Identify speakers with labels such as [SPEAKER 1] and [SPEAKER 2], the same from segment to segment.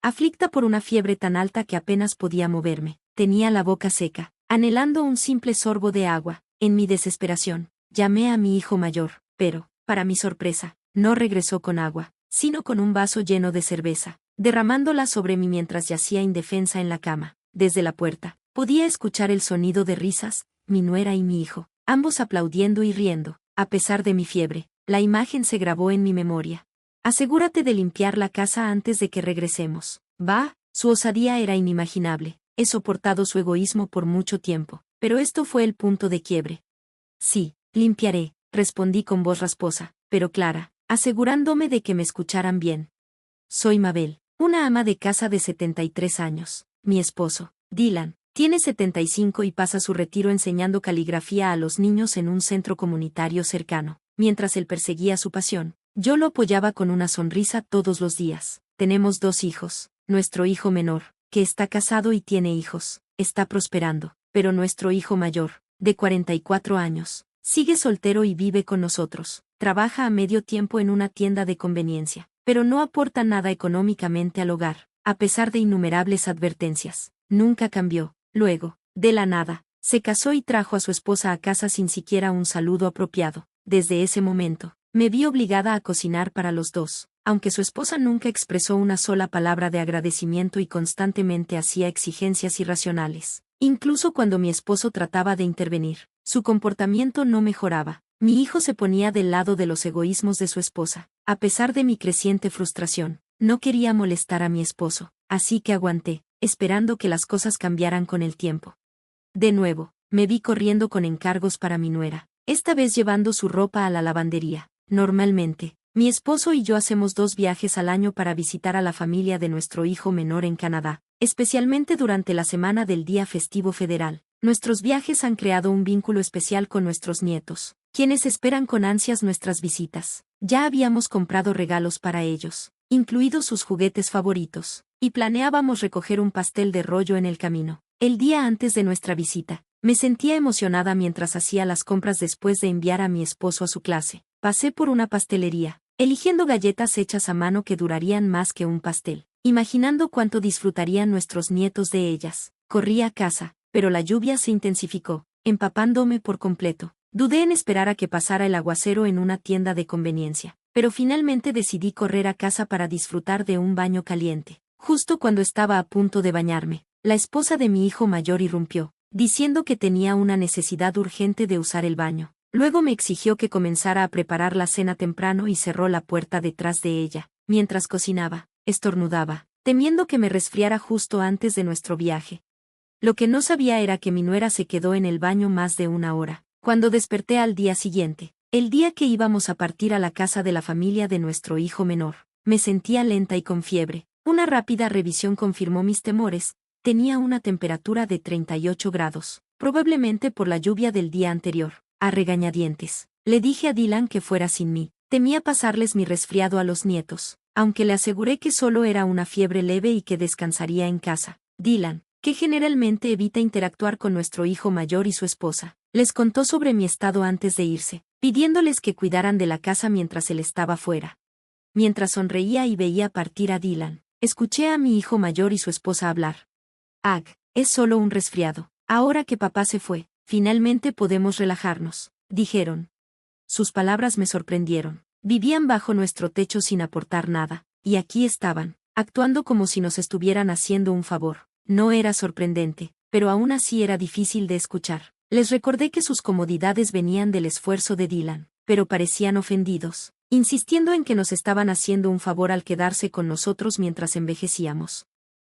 [SPEAKER 1] aflicta por una fiebre tan alta que apenas podía moverme. Tenía la boca seca, anhelando un simple sorbo de agua. En mi desesperación, llamé a mi hijo mayor, pero, para mi sorpresa, no regresó con agua, sino con un vaso lleno de cerveza, derramándola sobre mí mientras yacía indefensa en la cama. Desde la puerta, podía escuchar el sonido de risas, mi nuera y mi hijo, ambos aplaudiendo y riendo. A pesar de mi fiebre, la imagen se grabó en mi memoria. Asegúrate de limpiar la casa antes de que regresemos. Va, su osadía era inimaginable. He soportado su egoísmo por mucho tiempo, pero esto fue el punto de quiebre. Sí, limpiaré, respondí con voz rasposa, pero clara, asegurándome de que me escucharan bien. Soy Mabel, una ama de casa de 73 años. Mi esposo, Dylan, tiene 75 y pasa su retiro enseñando caligrafía a los niños en un centro comunitario cercano. Mientras él perseguía su pasión, yo lo apoyaba con una sonrisa todos los días. Tenemos 2 hijos. Nuestro hijo menor, que está casado y tiene hijos, está prosperando, pero nuestro hijo mayor, de 44 años, sigue soltero y vive con nosotros. Trabaja a medio tiempo en una tienda de conveniencia, pero no aporta nada económicamente al hogar, a pesar de innumerables advertencias. Nunca cambió. Luego, de la nada, se casó y trajo a su esposa a casa sin siquiera un saludo apropiado. Desde ese momento, me vi obligada a cocinar para los dos, aunque su esposa nunca expresó una sola palabra de agradecimiento y constantemente hacía exigencias irracionales. Incluso cuando mi esposo trataba de intervenir, su comportamiento no mejoraba. Mi hijo se ponía del lado de los egoísmos de su esposa. A pesar de mi creciente frustración, no quería molestar a mi esposo, así que aguanté, esperando que las cosas cambiaran con el tiempo. De nuevo, me vi corriendo con encargos para mi nuera, esta vez llevando su ropa a la lavandería. Normalmente, mi esposo y yo hacemos 2 viajes al año para visitar a la familia de nuestro hijo menor en Canadá, especialmente durante la semana del Día Festivo Federal. Nuestros viajes han creado un vínculo especial con nuestros nietos, quienes esperan con ansias nuestras visitas. Ya habíamos comprado regalos para ellos, incluidos sus juguetes favoritos, y planeábamos recoger un pastel de rollo en el camino. El día antes de nuestra visita, me sentía emocionada mientras hacía las compras después de enviar a mi esposo a su clase. Pasé por una pastelería, eligiendo galletas hechas a mano que durarían más que un pastel, imaginando cuánto disfrutarían nuestros nietos de ellas. Corrí a casa, pero la lluvia se intensificó, empapándome por completo. Dudé en esperar a que pasara el aguacero en una tienda de conveniencia, pero finalmente decidí correr a casa para disfrutar de un baño caliente. Justo cuando estaba a punto de bañarme, la esposa de mi hijo mayor irrumpió, diciendo que tenía una necesidad urgente de usar el baño. Luego me exigió que comenzara a preparar la cena temprano y cerró la puerta detrás de ella. Mientras cocinaba, estornudaba, temiendo que me resfriara justo antes de nuestro viaje. Lo que no sabía era que mi nuera se quedó en el baño más de 1 hora. Cuando desperté al día siguiente, el día que íbamos a partir a la casa de la familia de nuestro hijo menor, me sentía lenta y con fiebre. Una rápida revisión confirmó mis temores. Tenía una temperatura de 38 grados, probablemente por la lluvia del día anterior. A regañadientes, le dije a Dylan que fuera sin mí. Temía pasarles mi resfriado a los nietos, aunque le aseguré que solo era una fiebre leve y que descansaría en casa. Dylan, que generalmente evita interactuar con nuestro hijo mayor y su esposa, les contó sobre mi estado antes de irse, pidiéndoles que cuidaran de la casa mientras él estaba fuera. Mientras sonreía y veía partir a Dylan, escuché a mi hijo mayor y su esposa hablar. Es solo un resfriado. Ahora que papá se fue, finalmente podemos relajarnos, dijeron. Sus palabras me sorprendieron. Vivían bajo nuestro techo sin aportar nada, y aquí estaban, actuando como si nos estuvieran haciendo un favor. No era sorprendente, pero aún así era difícil de escuchar. Les recordé que sus comodidades venían del esfuerzo de Dylan, pero parecían ofendidos, insistiendo en que nos estaban haciendo un favor al quedarse con nosotros mientras envejecíamos.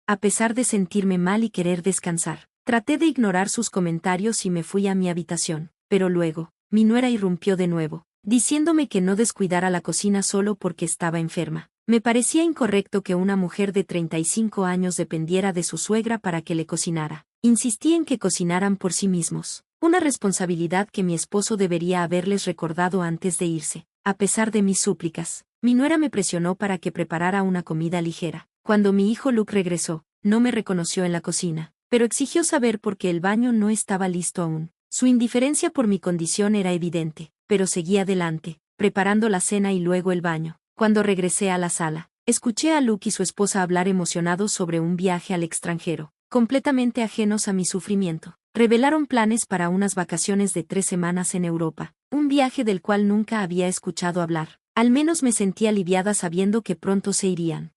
[SPEAKER 1] A pesar de sentirme mal y querer descansar, traté de ignorar sus comentarios y me fui a mi habitación, pero luego, mi nuera irrumpió de nuevo, diciéndome que no descuidara la cocina solo porque estaba enferma. Me parecía incorrecto que una mujer de 35 años dependiera de su suegra para que le cocinara. Insistí en que cocinaran por sí mismos, una responsabilidad que mi esposo debería haberles recordado antes de irse. A pesar de mis súplicas, mi nuera me presionó para que preparara una comida ligera. Cuando mi hijo Luke regresó, no me reconoció en la cocina, pero exigió saber por qué el baño no estaba listo aún. Su indiferencia por mi condición era evidente, pero seguí adelante, preparando la cena y luego el baño. Cuando regresé a la sala, Escuché a Luke y su esposa hablar emocionados sobre un viaje al extranjero, completamente ajenos a mi sufrimiento. Revelaron planes para unas vacaciones de 3 semanas en Europa, un viaje del cual nunca había escuchado hablar. Al menos me sentí aliviada sabiendo que pronto se irían.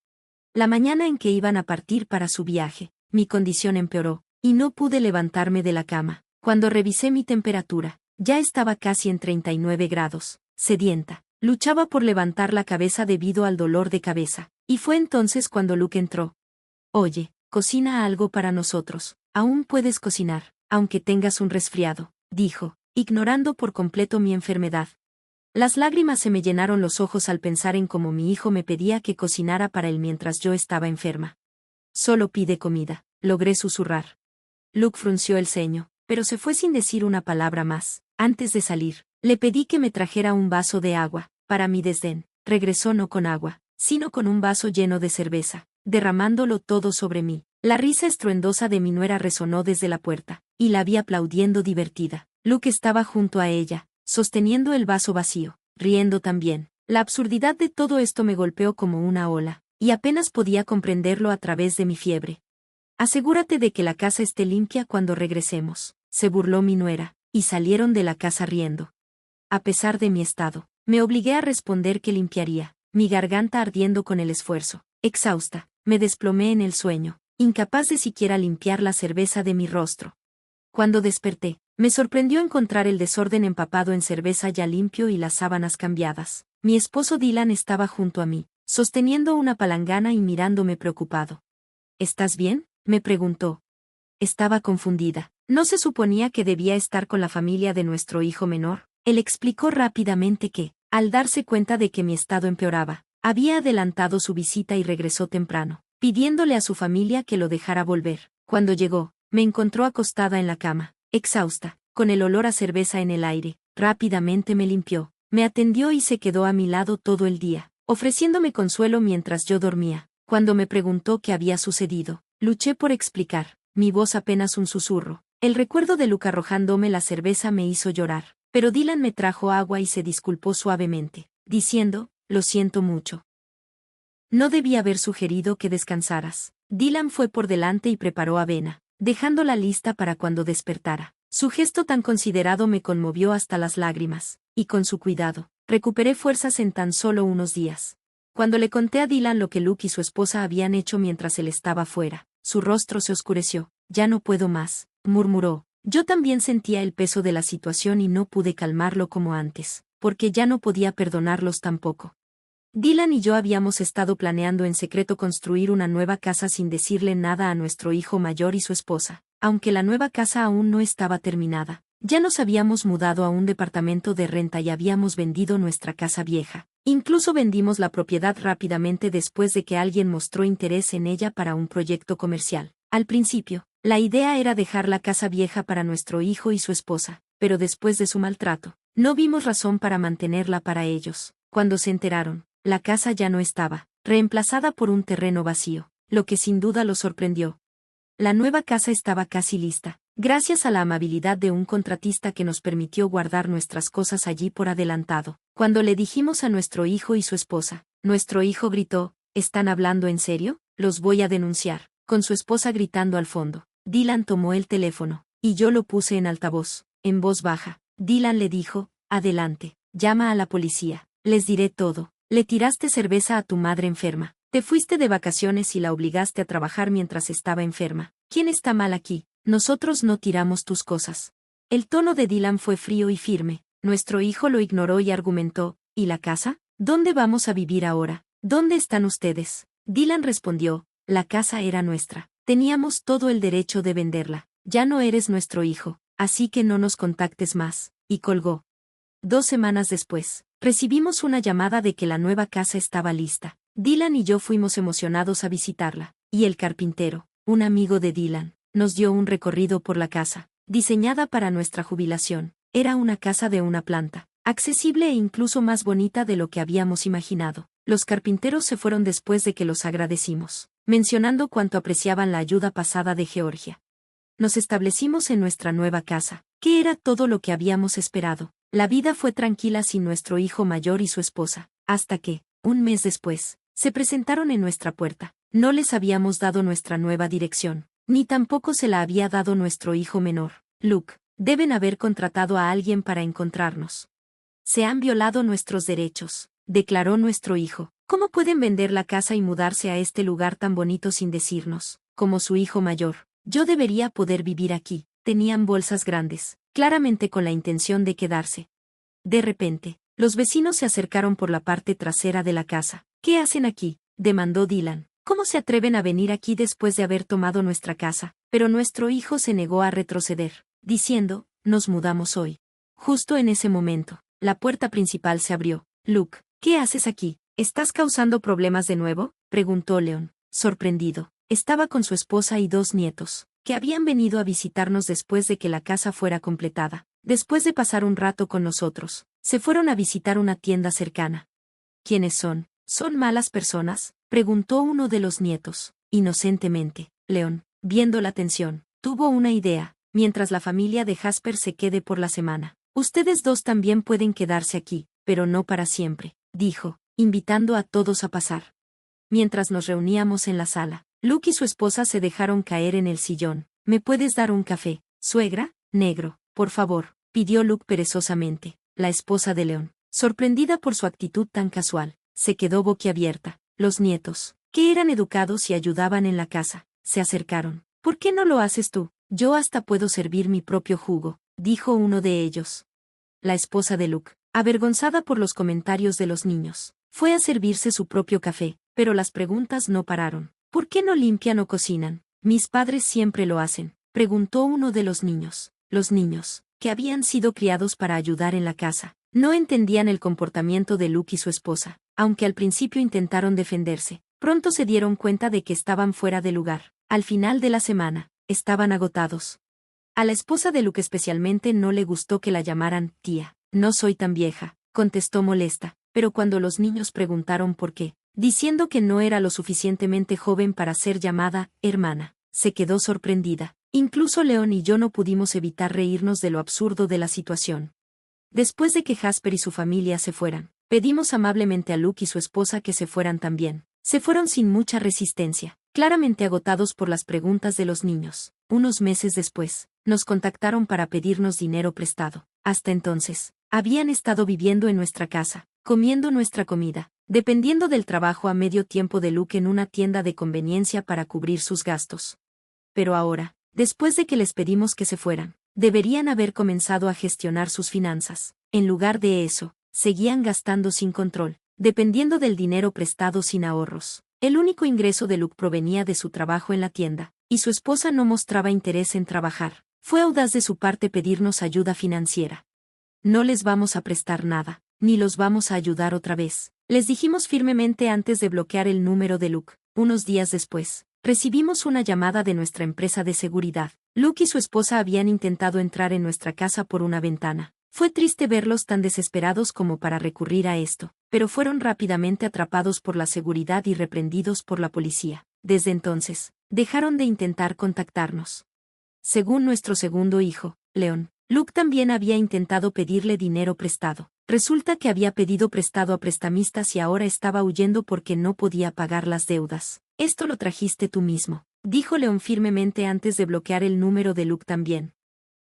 [SPEAKER 1] La mañana en que iban a partir para su viaje, mi condición empeoró, y no pude levantarme de la cama. Cuando revisé mi temperatura, ya estaba casi en 39 grados, sedienta. Luchaba por levantar la cabeza debido al dolor de cabeza, y fue entonces cuando Luke entró. Oye, cocina algo para nosotros, aún puedes cocinar, aunque tengas un resfriado, dijo, ignorando por completo mi enfermedad. Las lágrimas se me llenaron los ojos al pensar en cómo mi hijo me pedía que cocinara para él mientras yo estaba enferma. Solo pide comida, logré susurrar. Luke frunció el ceño, pero se fue sin decir una palabra más. Antes de salir, le pedí que me trajera un vaso de agua. Para mi desdén, regresó no con agua, sino con un vaso lleno de cerveza, derramándolo todo sobre mí. La risa estruendosa de mi nuera resonó desde la puerta, y la vi aplaudiendo divertida. Luke estaba junto a ella, sosteniendo el vaso vacío, riendo también. La absurdidad de todo esto me golpeó como una ola, y apenas podía comprenderlo a través de mi fiebre. Asegúrate de que la casa esté limpia cuando regresemos, se burló mi nuera, y salieron de la casa riendo. A pesar de mi estado, me obligué a responder que limpiaría, mi garganta ardiendo con el esfuerzo. Exhausta, me desplomé en el sueño, incapaz de siquiera limpiar la cerveza de mi rostro. Cuando desperté, me sorprendió encontrar el desorden empapado en cerveza ya limpio y las sábanas cambiadas. Mi esposo Dylan estaba junto a mí, sosteniendo una palangana y mirándome preocupado. ¿Estás bien?, me preguntó. Estaba confundida. ¿No se suponía que debía estar con la familia de nuestro hijo menor? Él explicó rápidamente que, al darse cuenta de que mi estado empeoraba, había adelantado su visita y regresó temprano, pidiéndole a su familia que lo dejara volver. Cuando llegó, me encontró acostada en la cama, exhausta, con el olor a cerveza en el aire. Rápidamente me limpió, me atendió y se quedó a mi lado todo el día, ofreciéndome consuelo mientras yo dormía. Cuando me preguntó qué había sucedido, luché por explicar, mi voz apenas un susurro. El recuerdo de Luke arrojándome la cerveza me hizo llorar, pero Dylan me trajo agua y se disculpó suavemente, diciendo, lo siento mucho. No debí haber sugerido que descansaras. Dylan fue por delante y preparó avena, dejándola lista para cuando despertara. Su gesto tan considerado me conmovió hasta las lágrimas, y con su cuidado, recuperé fuerzas en tan solo unos días. Cuando le conté a Dylan lo que Luke y su esposa habían hecho mientras él estaba fuera, su rostro se oscureció. Ya no puedo más, murmuró. Yo también sentía el peso de la situación y no pude calmarlo como antes, porque ya no podía perdonarlos tampoco. Dylan y yo habíamos estado planeando en secreto construir una nueva casa sin decirle nada a nuestro hijo mayor y su esposa, aunque la nueva casa aún no estaba terminada. Ya nos habíamos mudado a un departamento de renta y habíamos vendido nuestra casa vieja. Incluso vendimos la propiedad rápidamente después de que alguien mostró interés en ella para un proyecto comercial. Al principio, la idea era dejar la casa vieja para nuestro hijo y su esposa, pero después de su maltrato, no vimos razón para mantenerla para ellos. Cuando se enteraron, la casa ya no estaba, reemplazada por un terreno vacío, lo que sin duda los sorprendió. La nueva casa estaba casi lista, gracias a la amabilidad de un contratista que nos permitió guardar nuestras cosas allí por adelantado. Cuando le dijimos a nuestro hijo y su esposa, nuestro hijo gritó, ¿están hablando en serio? Los voy a denunciar, con su esposa gritando al fondo. Dylan tomó el teléfono, y yo lo puse en altavoz, en voz baja. Dylan le dijo, adelante, llama a la policía, les diré todo. Le tiraste cerveza a tu madre enferma. Te fuiste de vacaciones y la obligaste a trabajar mientras estaba enferma. ¿Quién está mal aquí? Nosotros no tiramos tus cosas. El tono de Dylan fue frío y firme. Nuestro hijo lo ignoró y argumentó, ¿y la casa? ¿Dónde vamos a vivir ahora? ¿Dónde están ustedes? Dylan respondió, la casa era nuestra. Teníamos todo el derecho de venderla. Ya no eres nuestro hijo, así que no nos contactes más. Y colgó. 2 semanas después, recibimos una llamada de que la nueva casa estaba lista. Dylan y yo fuimos emocionados a visitarla, y el carpintero, un amigo de Dylan, nos dio un recorrido por la casa, diseñada para nuestra jubilación. Era una casa de una planta, accesible e incluso más bonita de lo que habíamos imaginado. Los carpinteros se fueron después de que los agradecimos, mencionando cuánto apreciaban la ayuda pasada de Georgia. Nos establecimos en nuestra nueva casa, que era todo lo que habíamos esperado. La vida fue tranquila sin nuestro hijo mayor y su esposa, hasta que, un mes después, Se presentaron en nuestra puerta. No les habíamos dado nuestra nueva dirección, ni tampoco se la había dado nuestro hijo menor, Luke. Deben haber contratado a alguien para encontrarnos. Se han violado nuestros derechos, declaró nuestro hijo. ¿Cómo pueden vender la casa y mudarse a este lugar tan bonito sin decirnos? Como su hijo mayor, yo debería poder vivir aquí. Tenían bolsas grandes, claramente con la intención de quedarse. De repente, los vecinos se acercaron por la parte trasera de la casa. ¿Qué hacen aquí?, demandó Dylan. ¿Cómo se atreven a venir aquí después de haber tomado nuestra casa? Pero nuestro hijo se negó a retroceder, diciendo, nos mudamos hoy. Justo en ese momento, la puerta principal se abrió. Luke, ¿qué haces aquí? ¿Estás causando problemas de nuevo?, preguntó Leon, sorprendido. Estaba con su esposa y 2 nietos, que habían venido a visitarnos después de que la casa fuera completada. Después de pasar un rato con nosotros, se fueron a visitar una tienda cercana. ¿Quiénes son? ¿Son malas personas?, preguntó uno de los nietos, inocentemente. Leon, viendo la tensión, tuvo una idea. Mientras la familia de Jasper se quede por la semana, ustedes 2 también pueden quedarse aquí, pero no para siempre, dijo, invitando a todos a pasar. Mientras nos reuníamos en la sala, Luke y su esposa se dejaron caer en el sillón. ¿Me puedes dar un café, suegra? Negro, por favor, pidió Luke perezosamente. La esposa de Leon, sorprendida por su actitud tan casual, se quedó boquiabierta. Los nietos, que eran educados y ayudaban en la casa, se acercaron. ¿Por qué no lo haces tú? Yo hasta puedo servir mi propio jugo, dijo uno de ellos. La esposa de Luke, avergonzada por los comentarios de los niños, fue a servirse su propio café, pero las preguntas no pararon. ¿Por qué no limpian o cocinan? Mis padres siempre lo hacen, preguntó uno de los niños. Los niños, que habían sido criados para ayudar en la casa, no entendían el comportamiento de Luke y su esposa, aunque al principio intentaron defenderse. Pronto se dieron cuenta de que estaban fuera de lugar. Al final de la semana, estaban agotados. A la esposa de Luke especialmente no le gustó que la llamaran tía. No soy tan vieja, contestó molesta, pero cuando los niños preguntaron por qué, diciendo que no era lo suficientemente joven para ser llamada hermana, se quedó sorprendida. Incluso Leon y yo no pudimos evitar reírnos de lo absurdo de la situación. Después de que Jasper y su familia se fueran, pedimos amablemente a Luke y su esposa que se fueran también. Se fueron sin mucha resistencia, claramente agotados por las preguntas de los niños. Unos meses después, nos contactaron para pedirnos dinero prestado. Hasta entonces, habían estado viviendo en nuestra casa, comiendo nuestra comida, dependiendo del trabajo a medio tiempo de Luke en una tienda de conveniencia para cubrir sus gastos. Pero ahora, después de que les pedimos que se fueran, deberían haber comenzado a gestionar sus finanzas. En lugar de eso, seguían gastando sin control, dependiendo del dinero prestado sin ahorros. El único ingreso de Luke provenía de su trabajo en la tienda, y su esposa no mostraba interés en trabajar. Fue audaz de su parte pedirnos ayuda financiera. No les vamos a prestar nada, ni los vamos a ayudar otra vez, les dijimos firmemente antes de bloquear el número de Luke. Unos días después, recibimos una llamada de nuestra empresa de seguridad. Luke y su esposa habían intentado entrar en nuestra casa por una ventana. Fue triste verlos tan desesperados como para recurrir a esto, pero fueron rápidamente atrapados por la seguridad y reprendidos por la policía. Desde entonces, dejaron de intentar contactarnos. Según nuestro segundo hijo, Leon, Luke también había intentado pedirle dinero prestado. Resulta que había pedido prestado a prestamistas y ahora estaba huyendo porque no podía pagar las deudas. Esto lo trajiste tú mismo, dijo Leon firmemente antes de bloquear el número de Luke también.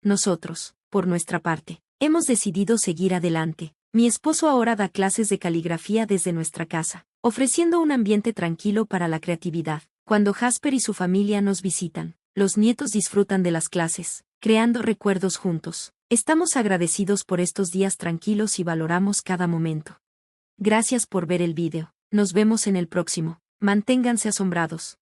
[SPEAKER 1] Nosotros, por nuestra parte, hemos decidido seguir adelante. Mi esposo ahora da clases de caligrafía desde nuestra casa, ofreciendo un ambiente tranquilo para la creatividad. Cuando Jasper y su familia nos visitan, los nietos disfrutan de las clases, creando recuerdos juntos. Estamos agradecidos por estos días tranquilos y valoramos cada momento. Gracias por ver el vídeo. Nos vemos en el próximo. Manténganse asombrados.